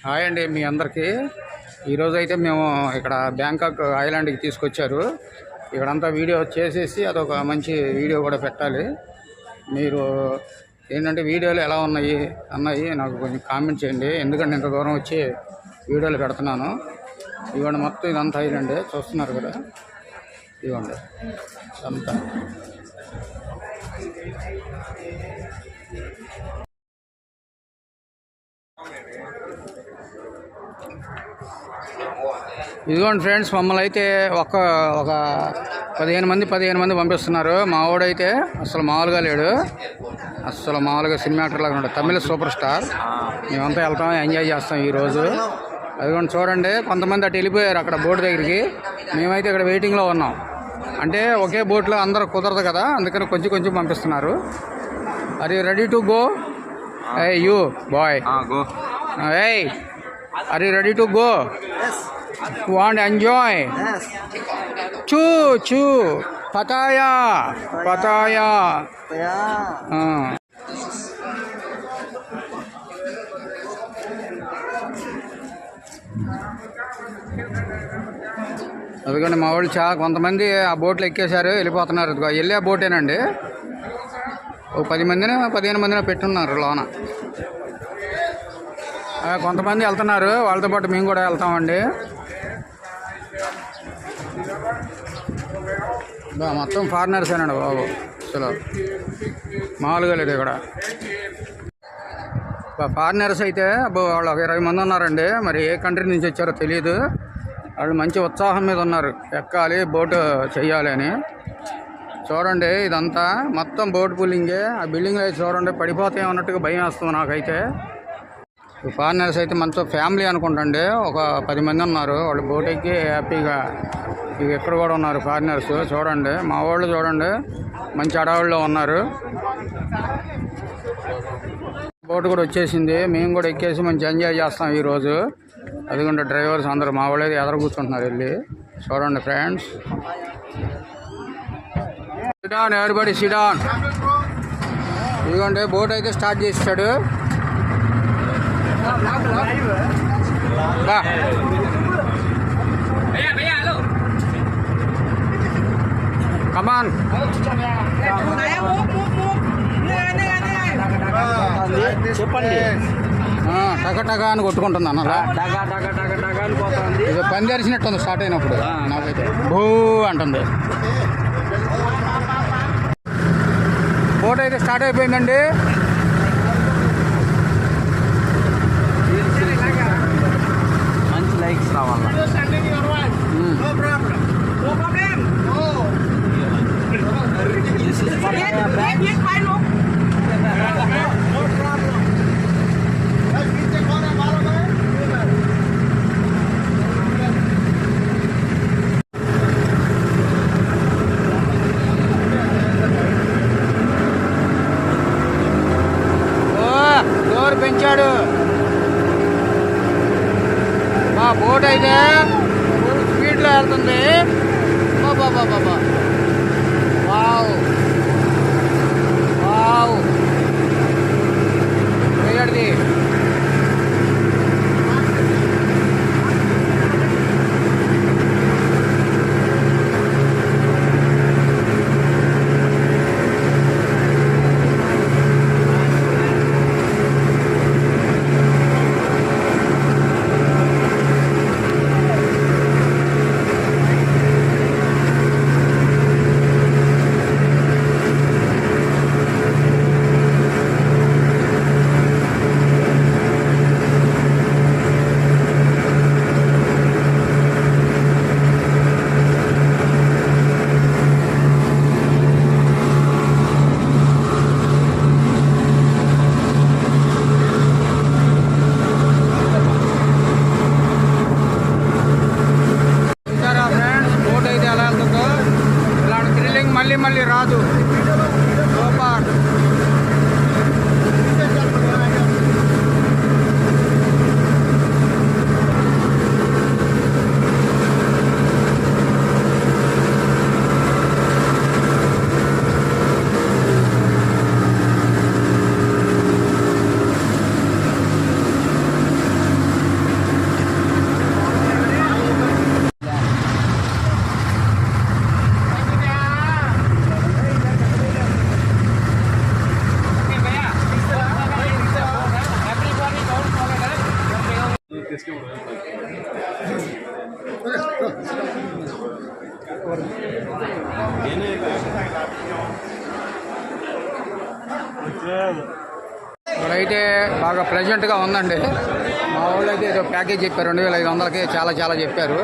Hi అండి మీ అందరికీ. ఈరోజు అయితే మేము ఇక్కడ బ్యాంకాక్ ఐలాండ్కి తీసుకొచ్చారు. ఇక్కడంతా వీడియో చేసేసి అదొక మంచి వీడియో కూడా పెట్టాలి. మీరు ఏంటంటే వీడియోలు ఎలా అన్నాయి నాకు కొంచెం కామెంట్ చేయండి. ఎందుకంటే ఇంత దూరం వచ్చి వీడియోలు పెడుతున్నాను. ఇవ్వండి మొత్తం ఇదంతా ఐలాండ్ చూస్తున్నారు కదా, ఇవ్వండి అంతా. ఇదిగోండి ఫ్రెండ్స్, మమ్మల్ని అయితే ఒక 15 మంది పంపిస్తున్నారు. మా వాడైతే అసలు మామూలుగా లేడు, అసలు మామూలుగా సినిమా యాక్టర్ లాగా ఉన్నాడు. తమిళ సూపర్ స్టార్. మేమంతా వెళ్తాం, ఎంజాయ్ చేస్తాం ఈరోజు. అదిగోండి చూడండి, కొంతమంది అటు వెళ్ళిపోయారు అక్కడ బోట్ దగ్గరికి. మేమైతే ఇక్కడ వెయిటింగ్లో ఉన్నాం. అంటే ఒకే బోట్లో అందరూ కుదరదు కదా, అందుకని కొంచెం పంపిస్తున్నారు. Are you ready to go? Hey you boy, go. Hey, are you ready to go? Yes. Want to enjoy? Yes. Choo. Pattaya. Yeah. అదిగోండి మా వాళ్ళు కొంతమంది ఆ బోట్లో ఎక్కేశారు, వెళ్ళిపోతున్నారు. వెళ్ళే బోటేనండి. ఓ 15 మందిని పెట్టున్నారు లోన. కొంతమంది వెళ్తున్నారు, వాళ్ళతో పాటు మేము కూడా వెళ్తామండి. మొత్తం ఫారినర్స్ ఏనండి బాబు, అసలు మామూలుగా లేదు ఇక్కడ. ఫారినర్స్ అయితే వాళ్ళు ఒక 20 మంది ఉన్నారండి. మరి ఏ కంట్రీ నుంచి వచ్చారో తెలియదు. వాళ్ళు మంచి ఉత్సాహం మీద ఉన్నారు, ఎక్కాలి బోటు చెయ్యాలి అని. చూడండి ఇదంతా మొత్తం బోట్ పుల్లింగే. ఆ బిల్డింగ్ అయితే చూడండి పడిపోతాయి అన్నట్టుగా భయం వేస్తుంది నాకైతే. ఫారినర్స్ అయితే మంచి ఫ్యామిలీ అనుకుంటండి, ఒక 10 మంది ఉన్నారు. వాళ్ళు బోట్ ఎక్కి హ్యాపీగా ఇవి ఎక్కడ కూడా ఉన్నారు ఫారినర్స్. చూడండి మా వాళ్ళు చూడండి మంచి అడవుల్లో ఉన్నారు. బోట్ కూడా వచ్చేసింది, మేము కూడా ఎక్కేసి మంచి ఎంజాయ్ చేస్తాం ఈరోజు. అదిగోండి డ్రైవర్స్ అందరూ మా వాళ్ళు ఎదురు కూర్చుంటున్నారు వెళ్ళి. చూడండి ఫ్రెండ్స్, సిడాన్ ఎవరిబడి సిడాన్. ఇదిగోండి బోట్ అయితే స్టార్ట్ చేసాడు. కమాన్ చెప్పండి. టగ అని కొట్టుకుంటుంది అన్న. ఇది పని తెరిచినట్టుంది స్టార్ట్ అయినప్పుడు. నాకైతే భూ అంటుంది. బోట్ అయితే స్టార్ట్ అయిపోయిందండి. మంచి లైక్స్ రావాలి. పెంచాడు మా బోట్ అయితే స్పీడ్లో వెళ్తుంది. బాబా వావ్ వేయడిది. ఇక్కడైతే బాగా ప్లెజెంట్గా ఉందండి. మా వాళ్ళు అయితే ఏదో ప్యాకేజ్ చెప్పారు 2500కి, చాలా చాలా చెప్పారు.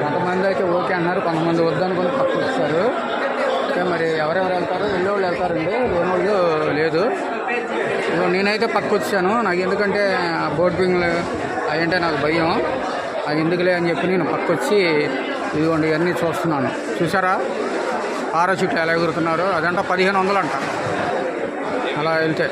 కొంతమంది అయితే ఓకే అన్నారు, కొంతమంది వద్దనుకుని పక్కకు వచ్చారు. అయితే మరి ఎవరెవరు వెళ్తారు? వెళ్ళేవాళ్ళు వెళ్తారండి, లేనివాళ్ళు లేదు. నేనైతే పక్కకు వచ్చాను. నాకు ఎందుకంటే బోటింగ్లు అవంటే నాకు భయం. అది ఎందుకులే అని చెప్పి నేను పక్కకు వచ్చి ఇదిగోండి ఇవన్నీ చూస్తున్నాను. చూసారా పారాషూట్లు ఎలా ఎగురుతున్నారు? అదంట 1500 అంట అలా వెళ్తే.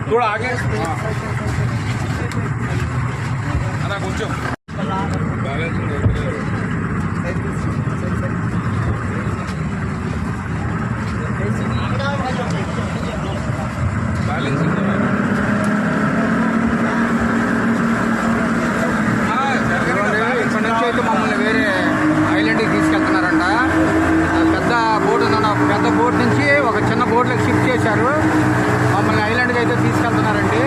थोड़ा आगे అలా కొంచెం ఇక్కడ నుంచి అయితే మమ్మల్ని వేరే ఐలాండ్కి తీసుకెళ్తున్నారంట. పెద్ద బోట్ ఉందన్న, పెద్ద బోట్ నుంచి ఒక చిన్న బోట్లోకి షిఫ్ట్ చేశారు. మమ్మల్ని ఐలాండ్కి అయితే తీసుకెళ్తున్నారండి.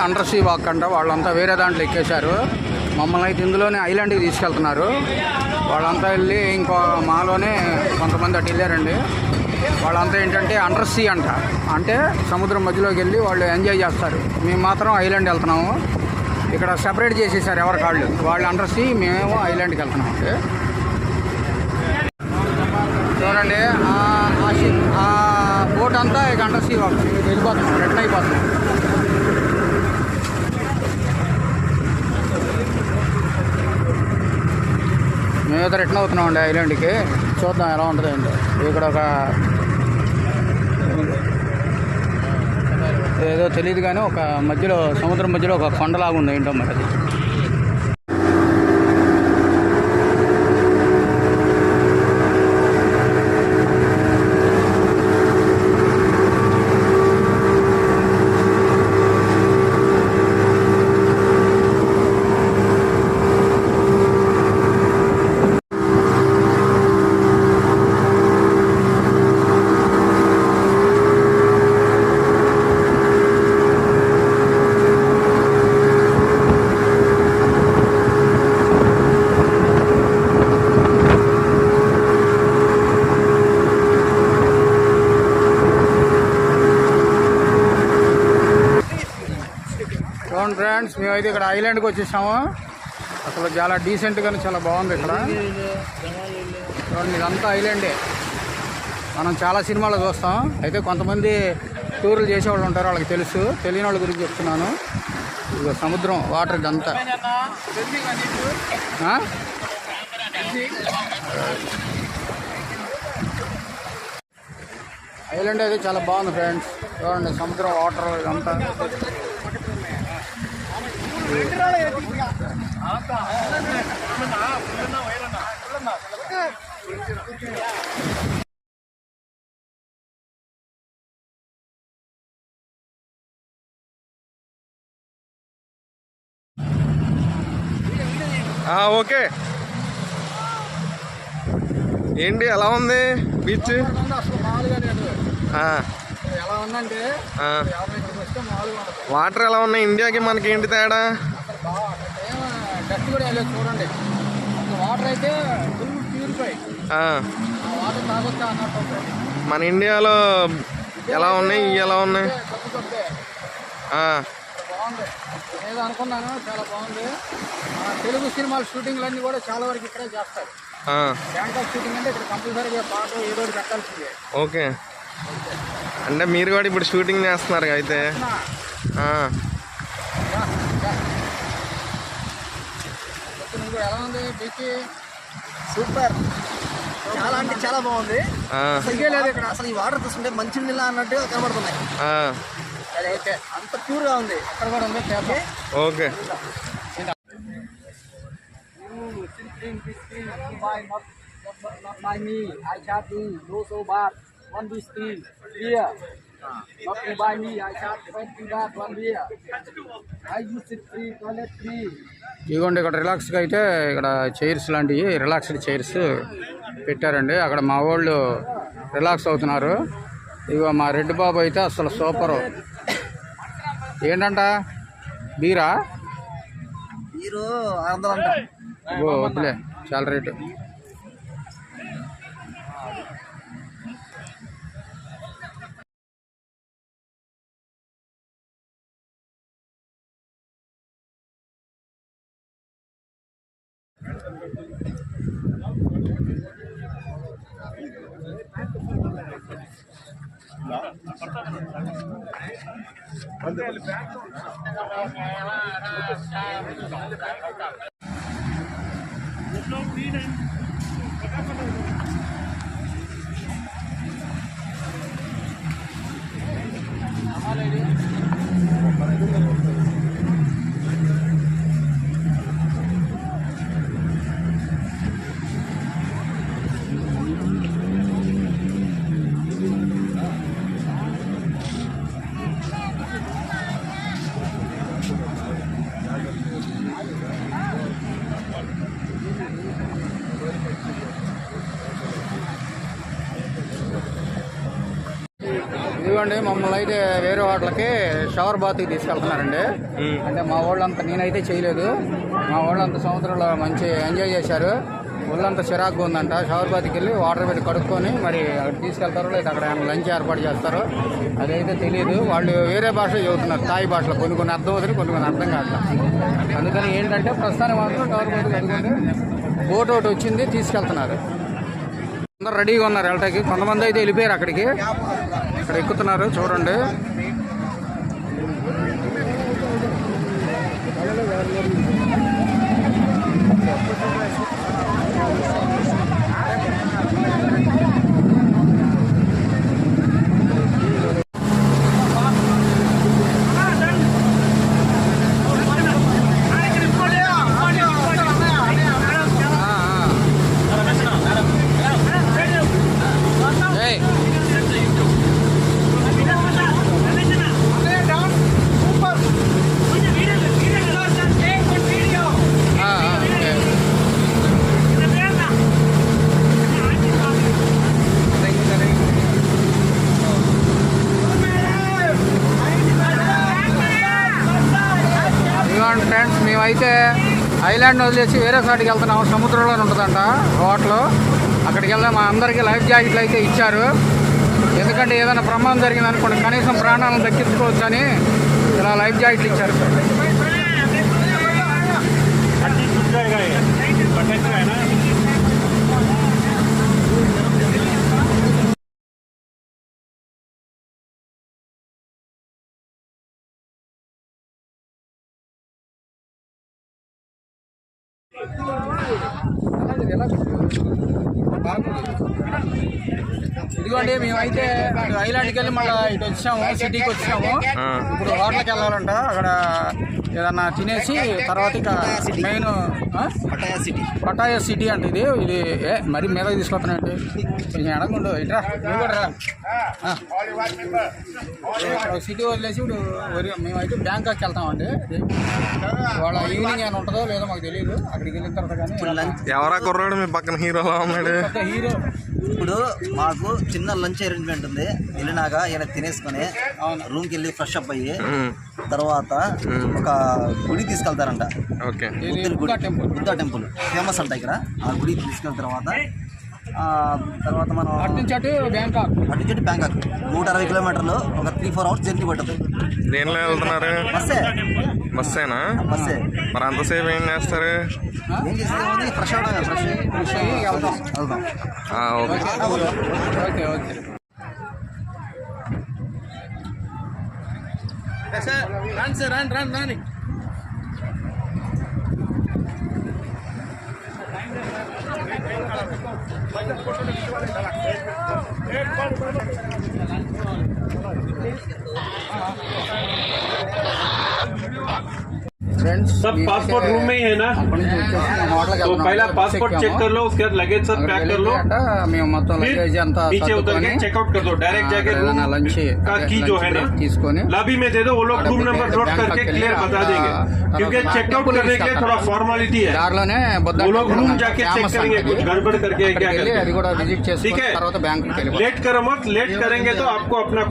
అండర్ సీ వాక్ అంట. వాళ్ళంతా వేరే దాంట్లో ఎక్కేశారు. మమ్మల్ని అయితే ఇందులోనే ఐలాండ్కి తీసుకెళ్తున్నారు. వాళ్ళంతా వెళ్ళి ఇంకో మాలోనే కొంతమంది అటు వెళ్ళారండి. వాళ్ళంతా ఏంటంటే అండర్ సీ అంట, అంటే సముద్రం మధ్యలోకి వెళ్ళి వాళ్ళు ఎంజాయ్ చేస్తారు. మేము మాత్రం ఐలాండ్ వెళ్తున్నాము. ఇక్కడ సెపరేట్ చేసేసారు ఎవరి కాళ్ళు. వాళ్ళు అండర్ సీ, మేము ఐలాండ్కి వెళ్తున్నాం. చూడండి ఆ బోట్ అంతా ఇక అండర్ సీ వాక్ వెళ్ళిపోతున్నాం, రిటర్న్ అయిపోతున్నాం. మేమైతే రిటర్న్ అవుతున్నామండి ఐలాండ్కి. చూద్దాం ఎలా ఉంటుంది ఏంటో. ఇక్కడ ఒక ఏదో తెలియదు కానీ ఒక మధ్యలో సముద్రం మధ్యలో ఒక కొండలాగా ఉంది. ఏంటో మరి అది. చూడండి ఫ్రెండ్స్, మేమైతే ఇక్కడ ఐలాండ్కి వచ్చేసాము. అసలు చాలా డీసెంట్గా చాలా బాగుంది ఇక్కడ. చూడండి, ఇదంతా ఐలాండే. మనం చాలా సినిమాలు చూస్తాం. అయితే కొంతమంది టూర్లు చేసేవాళ్ళు ఉంటారు, వాళ్ళకి తెలుసు. తెలియని వాళ్ళ గురించి చెప్తున్నాను. ఇదిగో సముద్రం, వాటర్ ఇదంతా. ఐలాండ్ అయితే చాలా బాగుంది ఫ్రెండ్స్. చూడండి, సముద్రం, వాటర్ ఇదంతా. ఓకే. ఏంటి ఎలా ఉంది బీచ్? ఎలా ఉందంటే వాటర్ ఎలా ఉన్నాయి? ఇండియాకి మనకి ఏంటి తేడా? డస్ట్ కూడా వెళ్ళలేదు. చూడండి, వాటర్ అయితే ఫుల్ ప్యూరిఫై. వాటర్ తాగొచ్చా అన్నట్టు. మన ఇండియాలో ఎలా ఉన్నాయి, ఇవి ఎలా ఉన్నాయి? బాగుంది. ఏదో అనుకున్నాను, చాలా బాగుంది. తెలుగు సినిమాల షూటింగ్లు అన్నీ కూడా చాలా వరకు ఇక్కడే చేస్తారు. బ్యాంకాక్ షూటింగ్ అంటే ఇక్కడ కంపల్సరీగా పాట ఏదో ఒకటి పెట్టాల్సిందే. ఓకే, అంటే మీరు కూడా ఇప్పుడు షూటింగ్ చేస్తున్నారు అయితే? ఎలా ఉంది బీచ్? సూపర్, చాలా అంటే చాలా బాగుంది. ఆ, అసలు ఈ వాటర్ చూస్తుంటే మంచి నీళ్ళ అన్నట్టుగా కనబడుతున్నాయి. ఆ, ఓకే, అంత ప్యూర్ గా ఉంది. అక్కడ కూడా ఉంది చేప. Okay. Not by me, I charge you no so bad, one whiskey, beer. Not by me, I charge 20 baht, one beer. I use it free, toilet free. ఇదిగోండి ఇక్కడ రిలాక్స్గా అయితే ఇక్కడ చైర్స్ లాంటివి రిలాక్స్డ్ చైర్స్ పెట్టారండి. అక్కడ మా వాళ్ళు రిలాక్స్ అవుతున్నారు. ఇగో మా రెడ్డి బాబు అయితే అసలు సూపరు. ఏంటంట బీరా? మీరు 600 అంట. ఓ వద్దులే, చాలా రేటు. ఇదిగోండి మమ్మల్ని అయితే వేరే హోటల్కి షవర్ బాత్కి తీసుకెళ్తున్నారండి. అంటే మా వాళ్ళంతా, నేనైతే చేయలేదు, మా వాళ్ళంతా సముద్రంలో మంచి ఎంజాయ్ చేశారు. ఒళ్ళంతా చిరాకుగా ఉందంట. షవర్ బాత్కి వెళ్ళి వాటర్ పెట్టి కడుక్కొని మరి అక్కడ తీసుకెళ్తారో లేదా అక్కడ లంచ్ ఏర్పాటు చేస్తారో అదైతే తెలియదు. వాళ్ళు వేరే భాష చదువుతున్నారు, థాయ్ భాషలో. కొన్ని అర్థం అవుతుంది, కొన్ని అర్థం కాదు. అందుకని ఏంటంటే ప్రస్తుతానికి మాత్రం షవర్ బాత్కి కడుక్కొని బోట్ ఒకటి వచ్చింది, తీసుకెళ్తున్నారు. అందరు రెడీగా ఉన్నారు వెళ్ళటానికి. కొంతమంది అయితే వెళ్ళిపోయారు అక్కడికి. ఇక్కడ ఎక్కుతున్నారు చూడండి. ఫ్రెండ్స్, మేమైతే ఐలాండ్ వదిలేసి వేరే చోటికి వెళ్తున్నాము. సముద్రంలోనే ఉంటుందంట హోటల్. అక్కడికి వెళ్దాం. మా అందరికీ లైఫ్ జాకెట్లు అయితే ఇచ్చారు. ఎందుకంటే ఏదైనా ప్రమాదం జరిగింది అనుకోండి, కనీసం ప్రాణాలను దక్కించుకోవచ్చు అని ఇలా లైఫ్ జాకెట్లు ఇచ్చారు. ఇదిగోండి మేమైతే ఐలాండ్కి వెళ్ళి మళ్ళీ ఇటు వచ్చాము, సిటీకి వచ్చాము. ఇప్పుడు హోటల్కి వెళ్ళాలంట. అక్కడ ఏదన్నా తినేసి తర్వాత ఇక మెయిన్ పటాయా సిటీ అంటే ఇది మరి మీద తీసుకొస్తున్నాయండి. కొంచెం ఎడగుండు ఇట్రా, నువ్వు కూడా రా. సిటీ వదిలేసి ఇప్పుడు మేమైతే బ్యాంకాక్ వెళ్తామండి. వాళ్ళ ఈవినింగ్ ఏమైనా ఉంటుందో లేదో మాకు తెలియదు. అక్కడికి వెళ్ళిన తర్వాత కానీ ఎవరా కుర్రాడు మీ పక్కన హీరోలా ఉన్నాడు? హీరో. ఇప్పుడు మాకు చిన్న లంచ్ అరేంజ్మెంట్ ఉంది. వెళ్ళినాక ఇలా తినేసుకొని రూమ్కి వెళ్ళి ఫ్రెష్ అప్ అయ్యి తర్వాత ఒక గుడి తీసుకెళ్తారంట. బుద్ధ టెంపుల్ ఫేమస్ అంట ఇక్కడ. ఆ గుడికి తీసుకెళ్ళిన తర్వాత మనం అటు నుంచి బ్యాంకాక్ 160 కిలోమీటర్లు, ఒక 3-4 అవర్స్ జర్నీ పడుతుంది. దేనిలో వెళ్తున్నారు? బస్సేనా? బస్సే. మరి అంతసేపు ఏం చేస్తారు? ఏం చేసేది, ఫ్రెష్ అవడం, ఫ్రెష్ అయ్యి వెళ్దాం. Okay okay. రండి. फ्रेंड्स सब पासपोर्ट रूम में ही है ना, तो पहला पासपोर्ट चेक कर लो, उसके बाद लगेज सब पैक कर लो, మేము మొత్తం फिर లగేజ్ అంతా नीचे उतर के चेकआउट कर दो, डायरेक्ट जाके रूम లంచ్ का की जो है ना తీసుకొని लॉबी में दे दो, वो लोग रूम नंबर नोट करके क्लियर बता देंगे, क्योंकि चेकआउट करने के लिए थोड़ा फॉर्मेलिटी है, దారిలోనే वो लोग रूम जाके चेक करेंगे कुछ गड़बड़ करके क्या అది करके, కూడా విజిట్ ठीक చేసుకుని है? తర్వాత బ్యాంకుకి వెళ్ళిపోతాం लेट करो मत, लेट करेंगे तो आपको अपना